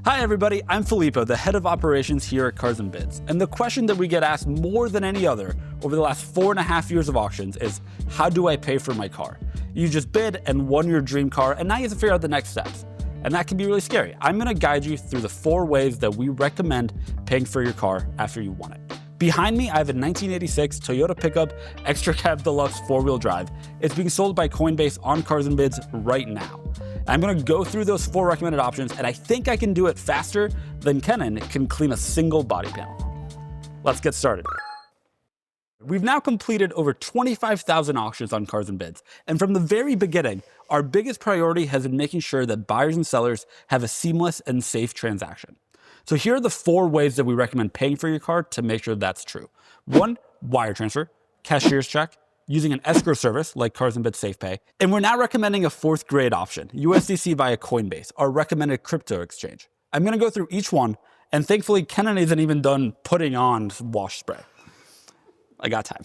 Hi everybody, I'm Filippo, the head of operations here at Cars and Bids. And the question that we get asked more than any other over the last 4.5 years of auctions is, how do I pay for my car? You just bid and won your dream car, and now you have to figure out the next steps. And that can be really scary. I'm gonna guide you through the 4 ways that we recommend paying for your car after you won it. Behind me, I have a 1986 Toyota pickup Extra Cab Deluxe 4-wheel drive. It's being sold by Coinbase on Cars and Bids right now. I'm gonna go through those 4 recommended options, and I think I can do it faster than Kenan can clean a single body panel. Let's get started. We've now completed over 25,000 auctions on Cars and Bids, and from the very beginning, our biggest priority has been making sure that buyers and sellers have a seamless and safe transaction. So here are the 4 ways that we recommend paying for your car to make sure that's true. 1, wire transfer, cashier's check, using an escrow service like Cars and Bids SafePay. And we're now recommending a 4th grade option, USDC via Coinbase, our recommended crypto exchange. I'm gonna go through each one, and thankfully Kenan isn't even done putting on wash spray. I got time.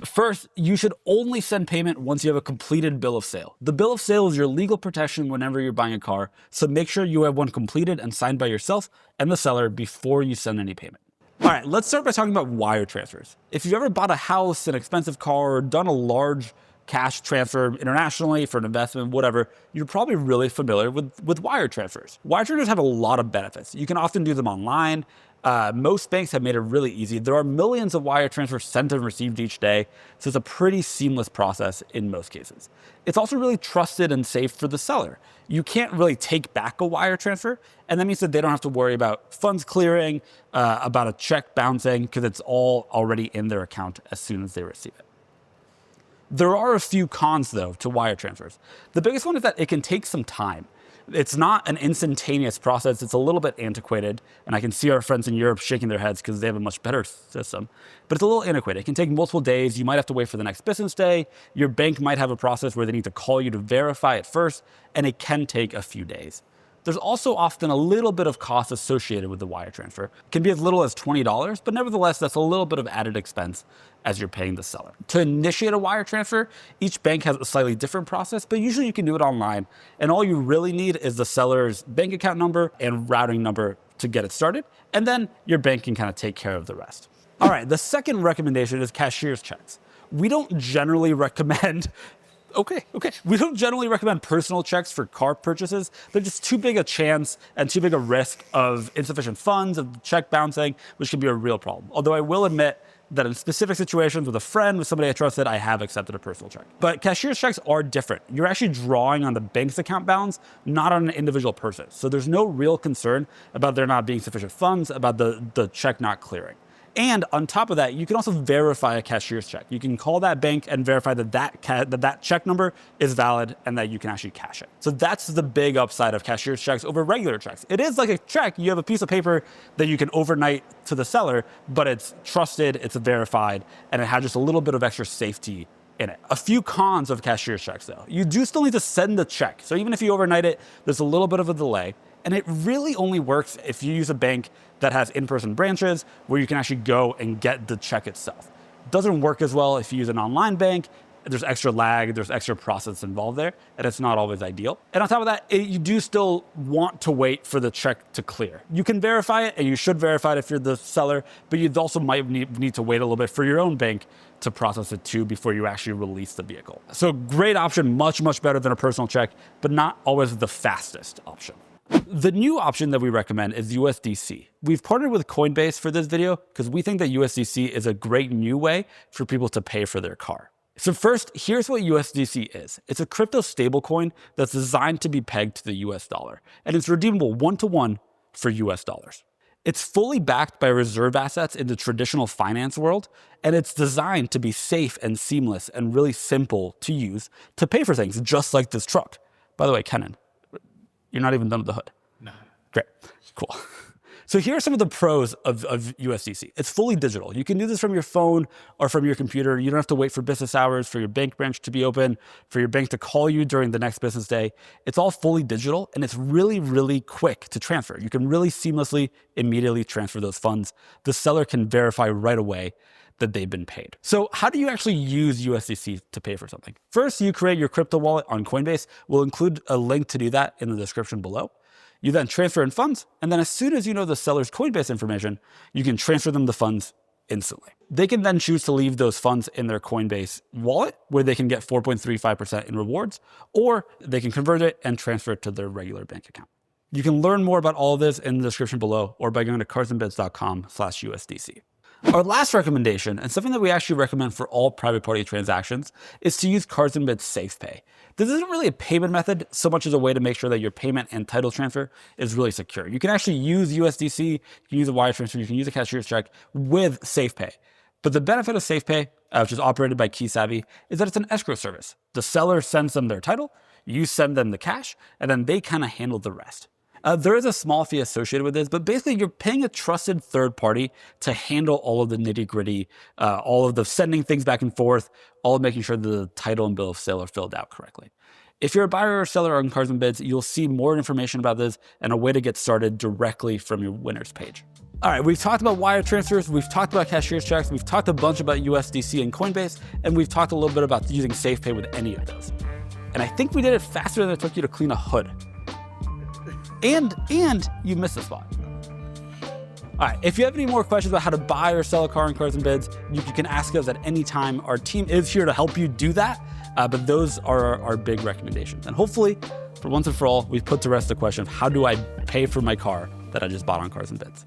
First, you should only send payment once you have a completed bill of sale. The bill of sale is your legal protection whenever you're buying a car, so make sure you have one completed and signed by yourself and the seller before you send any payment. All right, let's start by talking about wire transfers. If you've ever bought a house, an expensive car, or done a large cash transfer internationally for an investment, whatever, you're probably really familiar with wire transfers. Wire transfers have a lot of benefits. You can often do them online. Most banks have made it really easy. There are millions of wire transfers sent and received each day, so it's a pretty seamless process in most cases. It's also really trusted and safe for the seller. You can't really take back a wire transfer, and that means that they don't have to worry about funds clearing, about a check bouncing, because it's all already in their account as soon as they receive it. There are a few cons, though, to wire transfers. The biggest one is that it can take some time. It's not an instantaneous process. It's a little bit antiquated, and I can see our friends in Europe shaking their heads because they have a much better system, but it's a little antiquated. It can take multiple days. You might have to wait for the next business day. Your bank might have a process where they need to call you to verify it first, and it can take a few days. There's also often a little bit of cost associated with the wire transfer. It can be as little as $20, but nevertheless, that's a little bit of added expense as you're paying the seller. To initiate a wire transfer, each bank has a slightly different process, but usually you can do it online. And all you really need is the seller's bank account number and routing number to get it started. And then your bank can kind of take care of the rest. All right, the second recommendation is cashier's checks. We don't generally recommend We don't generally recommend personal checks for car purchases. They're just too big a chance and too big a risk of insufficient funds, of check bouncing, which can be a real problem. Although I will admit that in specific situations with a friend, with somebody I trusted, I have accepted a personal check. But cashier's checks are different. You're actually drawing on the bank's account balance, not on an individual person. So there's no real concern about there not being sufficient funds, about the check not clearing. And on top of that, you can also verify a cashier's check. You can call that bank and verify that check number is valid and that you can actually cash it. So that's the big upside of cashier's checks over regular checks. It is like a check. You have a piece of paper that you can overnight to the seller, but it's trusted, it's verified, and it has just a little bit of extra safety in it. A few cons of cashier's checks, though. You do still need to send the check. So even if you overnight it, there's a little bit of a delay. And it really only works if you use a bank that has in-person branches where you can actually go and get the check itself. It doesn't work as well if you use an online bank. There's extra lag, there's extra process involved there, and it's not always ideal. And on top of that, you do still want to wait for the check to clear. You can verify it, and you should verify it if you're the seller, but you also might need to wait a little bit for your own bank to process it too before you actually release the vehicle. So great option, much, much better than a personal check, but not always the fastest option. The new option that we recommend is USDC. We've partnered with Coinbase for this video because we think that USDC is a great new way for people to pay for their car. So first, here's what USDC is. It's a crypto stablecoin that's designed to be pegged to the US dollar, and it's redeemable 1-to-1 for US dollars. It's fully backed by reserve assets in the traditional finance world, and it's designed to be safe and seamless and really simple to use to pay for things, just like this truck. By the way, Kenan, you're not even done with the hood. No. Great, cool. So here are some of the pros of USDC. It's fully digital. You can do this from your phone or from your computer. You don't have to wait for business hours, for your bank branch to be open, for your bank to call you during the next business day. It's all fully digital, and it's really, really quick to transfer. You can really seamlessly, immediately transfer those funds. The seller can verify right away that they've been paid. So how do you actually use USDC to pay for something? First, you create your crypto wallet on Coinbase. We'll include a link to do that in the description below. You then transfer in funds, and then as soon as you know the seller's Coinbase information, you can transfer them the funds instantly. They can then choose to leave those funds in their Coinbase wallet, where they can get 4.35% in rewards, or they can convert it and transfer it to their regular bank account. You can learn more about all of this in the description below, or by going to carsandbids.com/USDC. Our last recommendation, and something that we actually recommend for all private party transactions, is to use Cars and Bids SafePay. This isn't really a payment method so much as a way to make sure that your payment and title transfer is really secure. You can actually use USDC, you can use a wire transfer, you can use a cashier's check with SafePay. But the benefit of SafePay, which is operated by KeySavvy, is that it's an escrow service. The seller sends them their title, you send them the cash, and then they kind of handle the rest. There is a small fee associated with this, but basically you're paying a trusted third party to handle all of the nitty gritty, all of the sending things back and forth, all of making sure that the title and bill of sale are filled out correctly. If you're a buyer or seller on Cars and Bids, you'll see more information about this and a way to get started directly from your winners page. All right, we've talked about wire transfers, we've talked about cashier's checks, we've talked a bunch about USDC and Coinbase, and we've talked a little bit about using SafePay with any of those. And I think we did it faster than it took you to clean a hood. And you missed a spot. All right, if you have any more questions about how to buy or sell a car on Cars and Bids, you can ask us at any time. Our team is here to help you do that, but those are our big recommendations. And hopefully, for once and for all, we've put to rest the question of how do I pay for my car that I just bought on Cars and Bids.